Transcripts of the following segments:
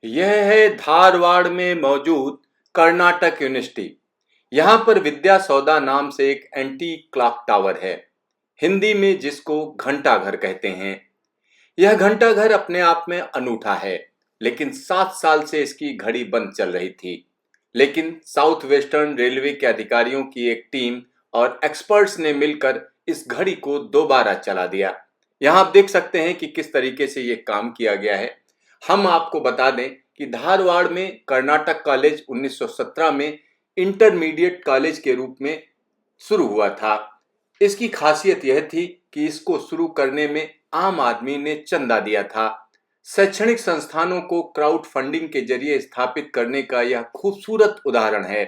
यह है धारवाड़ में मौजूद कर्नाटक यूनिवर्सिटी। यहाँ पर विद्या सौदा नाम से एक एंटी क्लॉक टावर है, हिंदी में जिसको घंटा घर कहते हैं। यह घंटा घर अपने आप में अनूठा है, लेकिन 7 साल से इसकी घड़ी बंद चल रही थी। लेकिन साउथ वेस्टर्न रेलवे के अधिकारियों की एक टीम और एक्सपर्ट्स ने मिलकर इस घड़ी को दोबारा चला दिया। यहाँ आप देख सकते हैं कि किस तरीके से ये काम किया गया है। हम आपको बता दें कि धारवाड़ में कर्नाटक कॉलेज 1917 में इंटरमीडिएट कॉलेज के रूप में शुरू हुआ था। इसकी खासियत यह थी कि इसको शुरू करने में आम आदमी ने चंदा दिया था। शैक्षणिक संस्थानों को क्राउड फंडिंग के जरिए स्थापित करने का यह खूबसूरत उदाहरण है।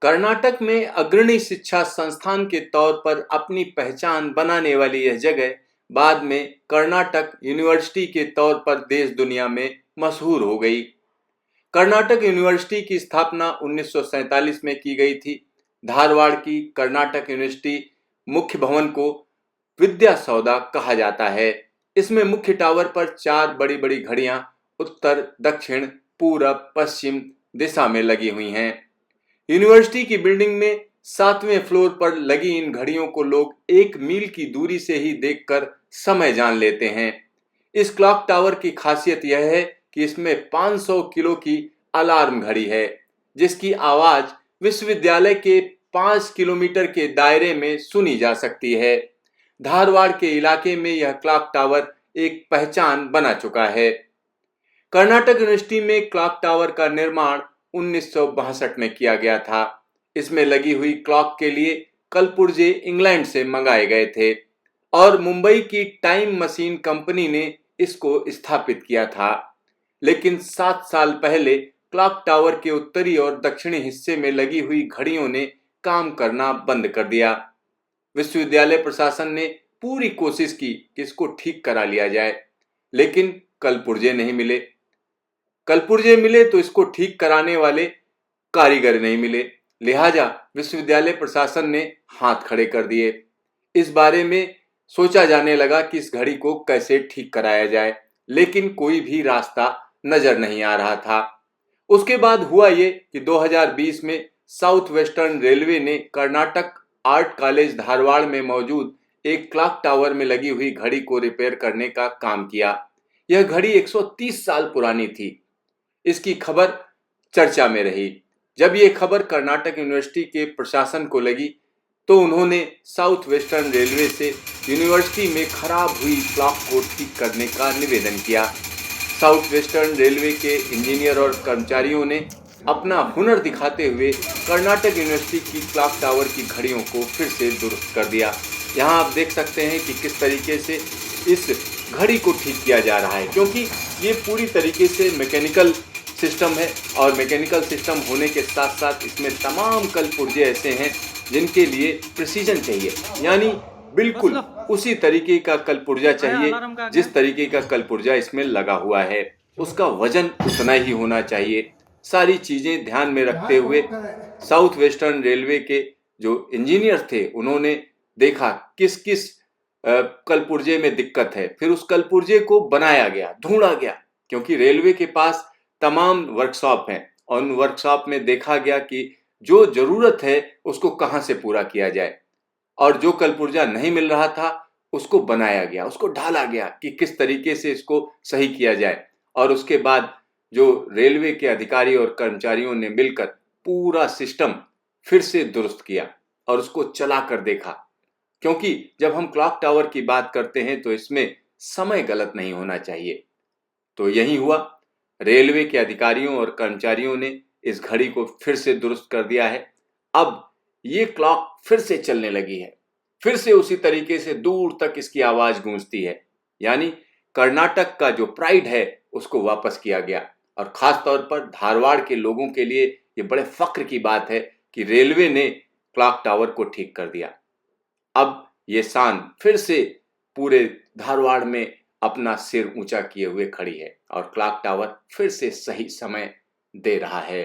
कर्नाटक में अग्रणी शिक्षा संस्थान के तौर पर अपनी पहचान बनाने वाली यह जगह बाद में कर्नाटक यूनिवर्सिटी के तौर पर देश दुनिया में मशहूर हो गई। कर्नाटक यूनिवर्सिटी की स्थापना 1947 में की गई थी। धारवाड़ की कर्नाटक यूनिवर्सिटी मुख्य भवन को विद्या सौदा कहा जाता है। इसमें मुख्य टावर पर 4 बड़ी बड़ी घड़ियां उत्तर, दक्षिण, पूरब, पश्चिम दिशा में लगी हुई हैं। यूनिवर्सिटी की बिल्डिंग में 7वें फ्लोर पर लगी इन घड़ियों को लोग 1 मील की दूरी से ही देखकर समय जान लेते हैं। इस क्लॉक टावर की खासियत यह है कि इसमें 500 किलो की अलार्म घड़ी है, जिसकी आवाज विश्वविद्यालय के 5 किलोमीटर के दायरे में सुनी जा सकती है। धारवाड़ के इलाके में यह क्लॉक टावर एक पहचान बना चुका है। कर्नाटक यूनिवर्सिटी में क्लॉक टावर का निर्माण 1962 में किया गया था। इसमें लगी हुई क्लॉक के लिए कलपुर्जे इंग्लैंड से मंगाए गए थे और मुंबई की टाइम मशीन कंपनी ने इसको स्थापित किया था। लेकिन 7 साल पहले क्लॉक टावर के उत्तरी और दक्षिणी हिस्से में लगी हुई घड़ियों ने काम करना बंद कर दिया। विश्वविद्यालय प्रशासन ने पूरी कोशिश की कि इसको ठीक करा लिया जाए, लेकिन कलपुर्जे नहीं मिले। कलपुर्जे मिले तो इसको ठीक कराने वाले कारीगर नहीं मिले। लिहाजा विश्वविद्यालय प्रशासन ने हाथ खड़े कर दिए। इस बारे में सोचा जाने लगा कि इस घड़ी को कैसे ठीक कराया जाए, लेकिन कोई भी रास्ता नजर नहीं आ रहा था। उसके बाद हुआ ये कि 2020 में साउथ वेस्टर्न रेलवे ने कर्नाटक आर्ट कॉलेज धारवाड़ में मौजूद एक क्लॉक टावर में लगी हुई घड़ी को रिपेयर करने का काम किया। यह घड़ी 130 साल पुरानी थी। इसकी खबर चर्चा में रही। जब ये खबर कर्नाटक यूनिवर्सिटी के प्रशासन को लगी तो उन्होंने साउथ वेस्टर्न रेलवे से यूनिवर्सिटी में खराब हुई क्लॉक को ठीक करने का निवेदन किया। साउथ वेस्टर्न रेलवे के इंजीनियर और कर्मचारियों ने अपना हुनर दिखाते हुए कर्नाटक यूनिवर्सिटी की क्लॉक टावर की घड़ियों को फिर से दुरुस्त कर दिया। यहाँ आप देख सकते हैं कि किस तरीके से इस घड़ी को ठीक किया जा रहा है, क्योंकि ये पूरी तरीके से मैकेनिकल सिस्टम है और मैकेनिकल सिस्टम होने के साथ साथ इसमें तमाम कलपुर्जे ऐसे हैं जिनके लिए प्रिसीजन चाहिए, यानी बिल्कुल उसी तरीके का कलपुर्जा चाहिए जिस तरीके का कलपुर्जा इसमें लगा हुआ है। उसका वजन उतना ही होना चाहिए। सारी चीजें ध्यान में रखते हुए साउथ वेस्टर्न रेलवे के जो इंजीनियर थे उन्होंने देखा किस किस कलपुर्जे में दिक्कत है। फिर उस कलपुर्जे को बनाया गया, ढूंढा गया, क्योंकि रेलवे के पास तमाम वर्कशॉप हैं और उन वर्कशॉप में देखा गया कि जो जरूरत है उसको कहां से पूरा किया जाए, और जो कलपुर्जा नहीं मिल रहा था उसको बनाया गया, उसको ढाला गया कि किस तरीके से इसको सही किया जाए। और उसके बाद जो रेलवे के अधिकारी और कर्मचारियों ने मिलकर पूरा सिस्टम फिर से दुरुस्त किया और उसको चला कर देखा, क्योंकि जब हम क्लॉक टावर की बात करते हैं तो इसमें समय गलत नहीं होना चाहिए। तो यही हुआ, रेलवे के अधिकारियों और कर्मचारियों ने इस घड़ी को फिर से दुरुस्त कर दिया है। अब ये क्लॉक फिर से चलने लगी है, फिर से उसी तरीके से दूर तक इसकी आवाज गूंजती है, यानी कर्नाटक का जो प्राइड है उसको वापस किया गया। और खास तौर पर धारवाड़ के लोगों के लिए ये बड़े फक्र की बात है कि रेलवे ने क्लॉक टावर को ठीक कर दिया। अब ये शान फिर से पूरे धारवाड़ में अपना सिर ऊंचा किए हुए खड़ी है और क्लॉक टावर फिर से सही समय दे रहा है।